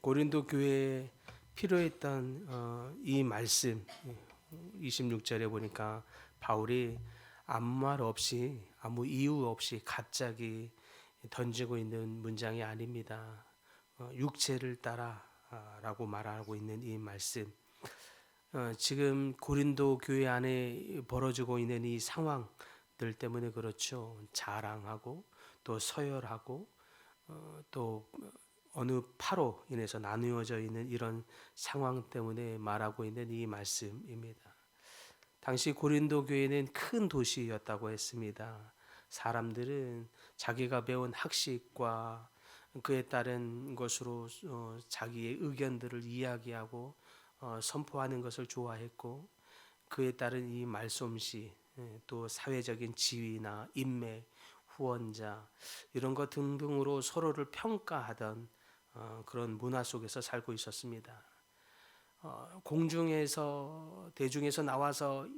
고린도 교회에 필요했던 이 말씀 26절에 보니까 바울이 아무 말 없이 아무 이유 없이 갑자기 던지고 있는 문장이 아닙니다. 육체를 따라라고 말하고 있는 이 말씀. 지금 고린도 교회 안에 벌어지고 있는 이 상황들 때문에 그렇죠. 자랑하고 또 서열하고 또 어느 파로 인해서 나누어져 있는 이런 상황 때문에 말하고 있는 이 말씀입니다. 당시 고린도 교회는 큰 도시였다고 했습니다. 사람들은 자기가 배운 학식과 그에 따른 것으로 자기의 의견들을 이야기하고 선포하는 것을 좋아했고, 그에 따른 이 말솜씨, 또 사회적인 지위나 인맥, 후원자 이런 것 등등으로 서로를 평가하던 그런 문화 속에서 살고 있었습니다. 공중에서 대중에서 나와서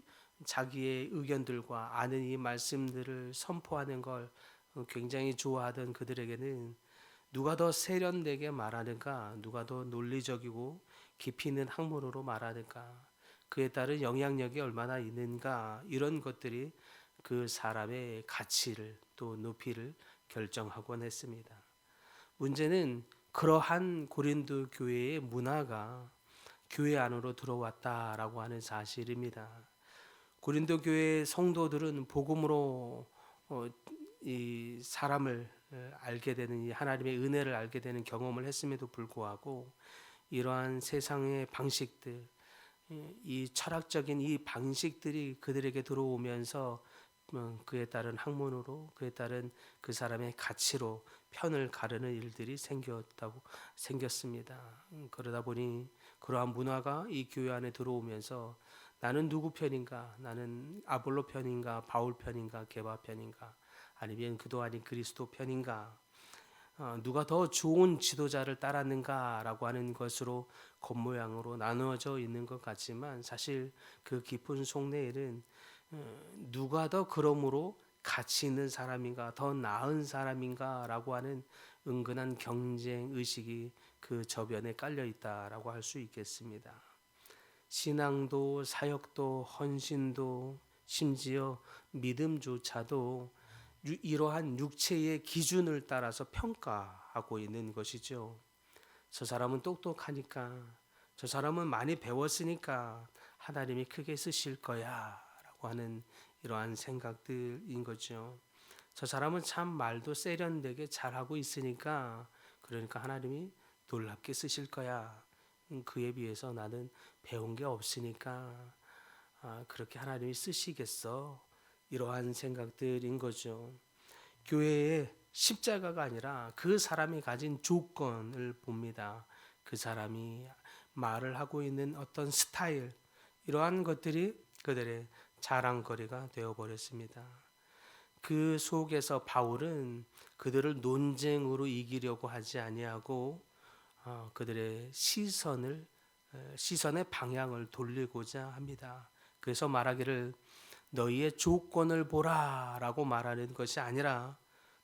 자기의 의견들과 아는 이 말씀들을 선포하는 걸 굉장히 좋아하던 그들에게는 누가 더 세련되게 말하는가, 누가 더 논리적이고 깊이 있는 학문으로 말하는가, 그에 따른 영향력이 얼마나 있는가, 이런 것들이 그 사람의 가치를 또 높이를 결정하곤 했습니다. 문제는 그러한 고린도 교회의 문화가 교회 안으로 들어왔다라고 하는 사실입니다. 고린도 교회 성도들은 복음으로 이 사람을 알게 되는, 이 하나님의 은혜를 알게 되는 경험을 했음에도 불구하고 이러한 세상의 방식들, 이 철학적인 이 방식들이 그들에게 들어오면서 그에 따른 학문으로, 그에 따른 그 사람의 가치로 편을 가르는 일들이 생겼습니다. 그러다 보니 그러한 문화가 이 교회 안에 들어오면서 나는 누구 편인가? 나는 아볼로 편인가? 바울 편인가? 게바 편인가? 아니면 그도 아닌 그리스도 편인가? 누가 더 좋은 지도자를 따랐는가라고 하는 것으로 겉모양으로 나누어져 있는 것 같지만, 사실 그 깊은 속내에는 누가 더 그러므로 가치 있는 사람인가, 더 나은 사람인가라고 하는 은근한 경쟁 의식이 그 저변에 깔려 있다라고 할 수 있겠습니다. 신앙도 사역도 헌신도 심지어 믿음조차도 이러한 육체의 기준을 따라서 평가하고 있는 것이죠. 저 사람은 똑똑하니까, 저 사람은 많이 배웠으니까 하나님이 크게 쓰실 거야 라고 하는 이러한 생각들인 거죠. 저 사람은 참 말도 세련되게 잘하고 있으니까, 그러니까 하나님이 놀랍게 쓰실 거야. 그에 비해서 나는 배운 게 없으니까 그렇게 하나님이 쓰시겠어. 이러한 생각들인 거죠. 교회의 십자가가 아니라 그 사람이 가진 조건을 봅니다. 그 사람이 말을 하고 있는 어떤 스타일, 이러한 것들이 그들의 자랑거리가 되어버렸습니다. 그 속에서 바울은 그들을 논쟁으로 이기려고 하지 아니하고 그들의 시선의 방향을 돌리고자 합니다. 그래서 말하기를 너희의 조건을 보라라고 말하는 것이 아니라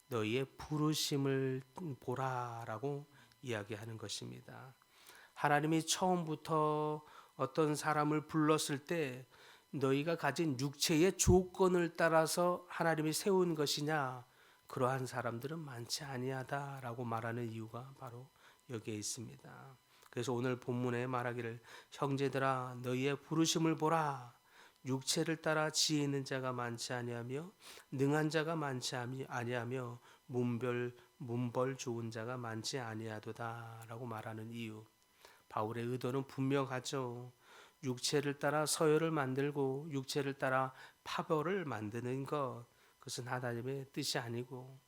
너희의 부르심을 보라라고 이야기하는 것입니다. 하나님이 처음부터 어떤 사람을 불렀을 때 너희가 가진 육체의 조건을 따라서 하나님이 세운 것이냐, 그러한 사람들은 많지 아니하다라고 말하는 이유가 바로 여기에 있습니다. 그래서 오늘 본문에 말하기를 형제들아 너희의 부르심을 보라, 육체를 따라 지혜 있는 자가 많지 아니하며 능한 자가 많지 아니하며 문벌 좋은 자가 많지 아니하도다라고 말하는 이유. 바울의 의도는 분명하죠. 육체를 따라 서열을 만들고 육체를 따라 파벌을 만드는 것, 그것은 하나님의 뜻이 아니고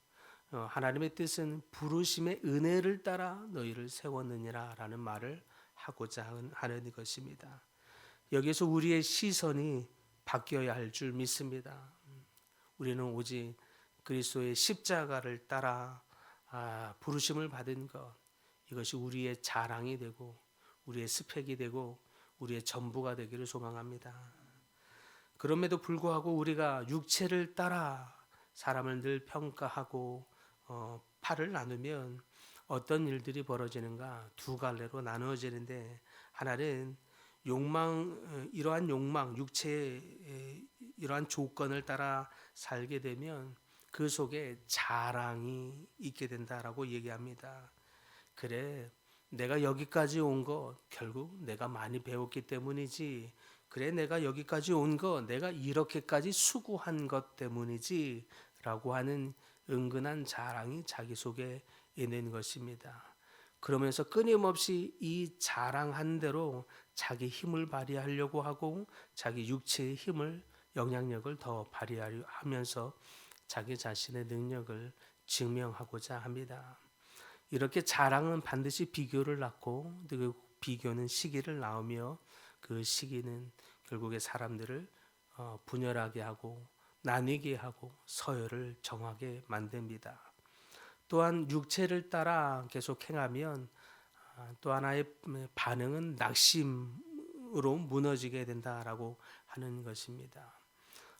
하나님의 뜻은 부르심의 은혜를 따라 너희를 세웠느니라 라는 말을 하고자 하는 것입니다. 여기서 우리의 시선이 바뀌어야 할 줄 믿습니다. 우리는 오직 그리스도의 십자가를 따라 부르심을 받은 것, 이것이 우리의 자랑이 되고 우리의 스펙이 되고 우리의 전부가 되기를 소망합니다. 그럼에도 불구하고 우리가 육체를 따라 사람을 늘 평가하고 팔을 나누면 어떤 일들이 벌어지는가 두 갈래로 나누어지는데, 하나는 이러한 욕망, 육체의 이러한 조건을 따라 살게 되면 그 속에 자랑이 있게 된다라고 얘기합니다. 그래, 내가 여기까지 온 거 결국 내가 많이 배웠기 때문이지. 그래, 내가 여기까지 온 거 내가 이렇게까지 수고한 것 때문이지. 라고 하는 은근한 자랑이 자기 속에 있는 것입니다. 그러면서 끊임없이 이 자랑한 대로 자기 힘을 발휘하려고 하고 자기 육체의 힘을, 영향력을 더 발휘하려 하면서 자기 자신의 능력을 증명하고자 합니다. 이렇게 자랑은 반드시 비교를 낳고, 그 비교는 시기를 낳으며 그 시기는 결국에 사람들을 분열하게 하고 나뉘게 하고 서열을 정하게 만듭니다. 또한 육체를 따라 계속 행하면 또 하나의 반응은 낙심으로 무너지게 된다라고 하는 것입니다.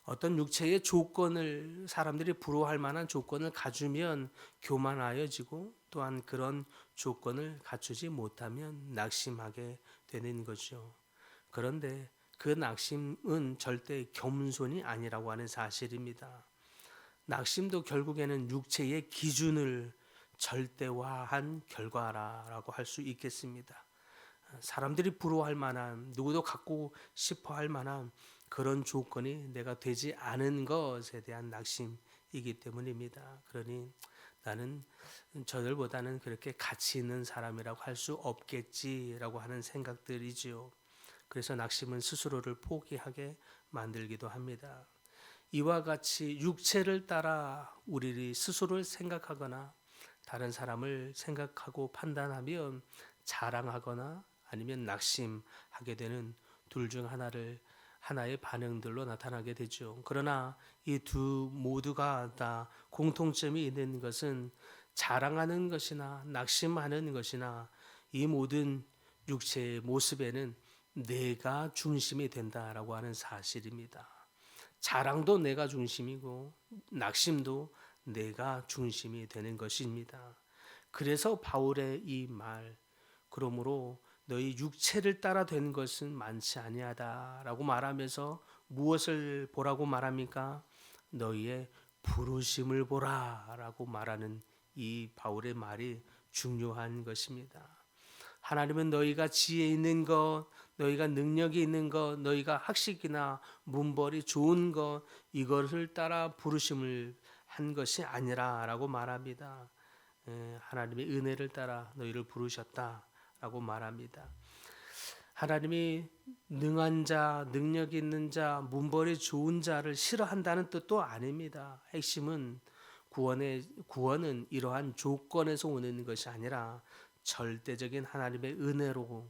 어떤 육체의 조건을, 사람들이 부러워할 만한 조건을 갖추면 교만하여지고, 또한 그런 조건을 갖추지 못하면 낙심하게 되는 거죠. 그런데 그 낙심은 절대 겸손이 아니라고 하는 사실입니다. 낙심도 결국에는 육체의 기준을 절대화한 결과라고 할 수 있겠습니다. 사람들이 부러워할 만한, 누구도 갖고 싶어 할 만한 그런 조건이 내가 되지 않은 것에 대한 낙심이기 때문입니다. 그러니 나는 저들보다는 그렇게 가치 있는 사람이라고 할 수 없겠지라고 하는 생각들이지요. 그래서 낙심은 스스로를 포기하게 만들기도 합니다. 이와 같이 육체를 따라 우리 스스로를 생각하거나 다른 사람을 생각하고 판단하면 자랑하거나 아니면 낙심하게 되는 둘 중 하나의 반응들로 나타나게 되죠. 그러나 이 두 모두가 다 공통점이 있는 것은 자랑하는 것이나 낙심하는 것이나 이 모든 육체의 모습에는 내가 중심이 된다라고 하는 사실입니다. 자랑도 내가 중심이고 낙심도 내가 중심이 되는 것입니다. 그래서 바울의 이 말, 그러므로 너희 육체를 따라 된 것은 많지 아니하다라고 말하면서 무엇을 보라고 말합니까? 너희의 부르심을 보라라고 말하는 이 바울의 말이 중요한 것입니다. 하나님은 너희가 지혜 있는 것, 너희가 능력이 있는 것, 너희가 학식이나 문벌이 좋은 것, 이것을 따라 부르심을 한 것이 아니라라고 말합니다. 하나님의 은혜를 따라 너희를 부르셨다라고 말합니다. 하나님이 능한 자, 능력 있는 자, 문벌이 좋은 자를 싫어한다는 뜻도 아닙니다. 핵심은 구원은 이러한 조건에서 오는 것이 아니라 절대적인 하나님의 은혜로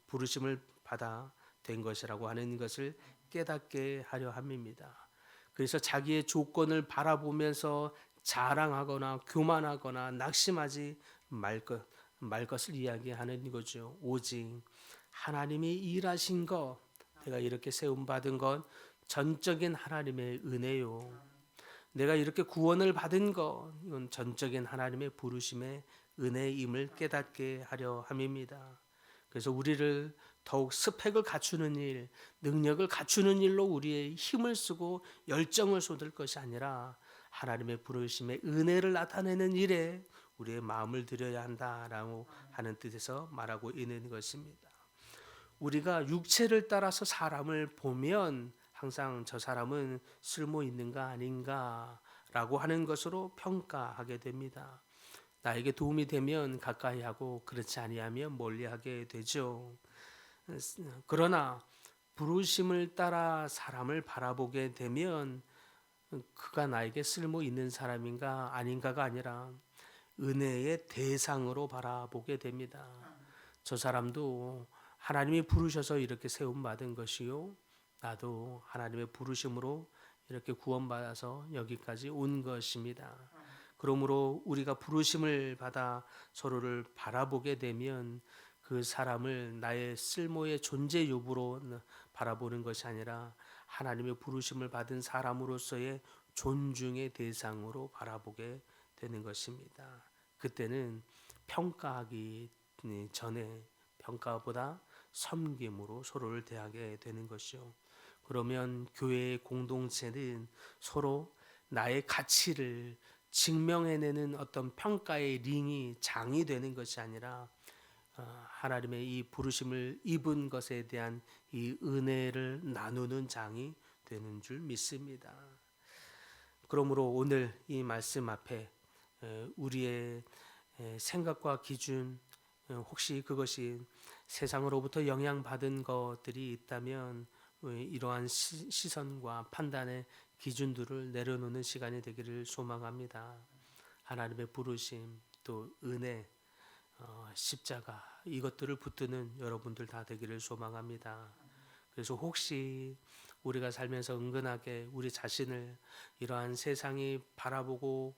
부르심을 받아 된 것이라고 하는 것을 깨닫게 하려 함입니다. 그래서 자기의 조건을 바라보면서 자랑하거나 교만하거나 낙심하지 말 것을 이야기하는 거죠. 오직 하나님이 일하신 것, 내가 이렇게 세움 받은 것 전적인 하나님의 은혜요. 내가 이렇게 구원을 받은 것, 이건 전적인 하나님의 부르심의 은혜임을 깨닫게 하려 함입니다. 그래서 우리를 더욱 스펙을 갖추는 일, 능력을 갖추는 일로 우리의 힘을 쓰고 열정을 쏟을 것이 아니라 하나님의 부르심의 은혜를 나타내는 일에 우리의 마음을 들여야 한다라고 하는 뜻에서 말하고 있는 것입니다. 우리가 육체를 따라서 사람을 보면 항상 저 사람은 쓸모 있는가 아닌가라고 하는 것으로 평가하게 됩니다. 나에게 도움이 되면 가까이 하고 그렇지 아니하면 멀리하게 되죠. 그러나 부르심을 따라 사람을 바라보게 되면 그가 나에게 쓸모 있는 사람인가 아닌가가 아니라 은혜의 대상으로 바라보게 됩니다. 저 사람도 하나님이 부르셔서 이렇게 세움 받은 것이요, 나도 하나님의 부르심으로 이렇게 구원받아서 여기까지 온 것입니다. 그러므로 우리가 부르심을 받아 서로를 바라보게 되면 그 사람을 나의 쓸모의 존재 여부로 바라보는 것이 아니라 하나님의 부르심을 받은 사람으로서의 존중의 대상으로 바라보게 되는 것입니다. 그때는 평가하기 전에 평가보다 섬김으로 서로를 대하게 되는 것이요. 그러면 교회의 공동체는 서로 나의 가치를 증명해내는 어떤 평가의 링이 장이 되는 것이 아니라 하나님의 이 부르심을 입은 것에 대한 이 은혜를 나누는 장이 되는 줄 믿습니다. 그러므로 오늘 이 말씀 앞에 우리의 생각과 기준, 혹시 그것이 세상으로부터 영향받은 것들이 있다면 이러한 시선과 판단의 기준들을 내려놓는 시간이 되기를 소망합니다. 하나님의 부르심, 또 은혜, 십자가 이것들을 붙드는 여러분들 다 되기를 소망합니다. 그래서 혹시 우리가 살면서 은근하게 우리 자신을 이러한 세상이 바라보고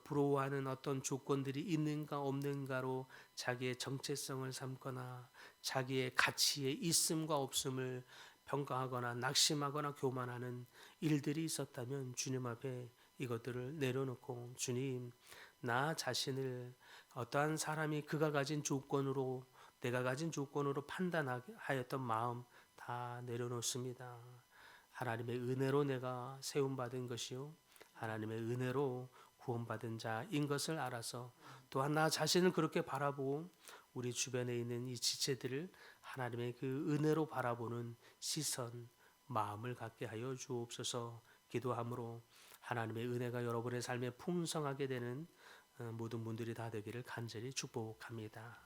부러워하는 어떤 조건들이 있는가 없는가로 자기의 정체성을 삼거나 자기의 가치의 있음과 없음을 평가하거나 낙심하거나 교만하는 일들이 있었다면 주님 앞에 이것들을 내려놓고 주님, 나 자신을 어떠한 사람이 그가 가진 조건으로 내가 가진 조건으로 판단하였던 마음 다 내려놓습니다. 하나님의 은혜로 내가 세움받은 것이요 하나님의 은혜로 구원받은 자인 것을 알아서 또한 나 자신을 그렇게 바라보고 우리 주변에 있는 이 지체들을 하나님의 그 은혜로 바라보는 시선, 마음을 갖게 하여 주옵소서. 기도함으로 하나님의 은혜가 여러분의 삶에 풍성하게 되는 모든 분들이 다 되기를 간절히 축복합니다.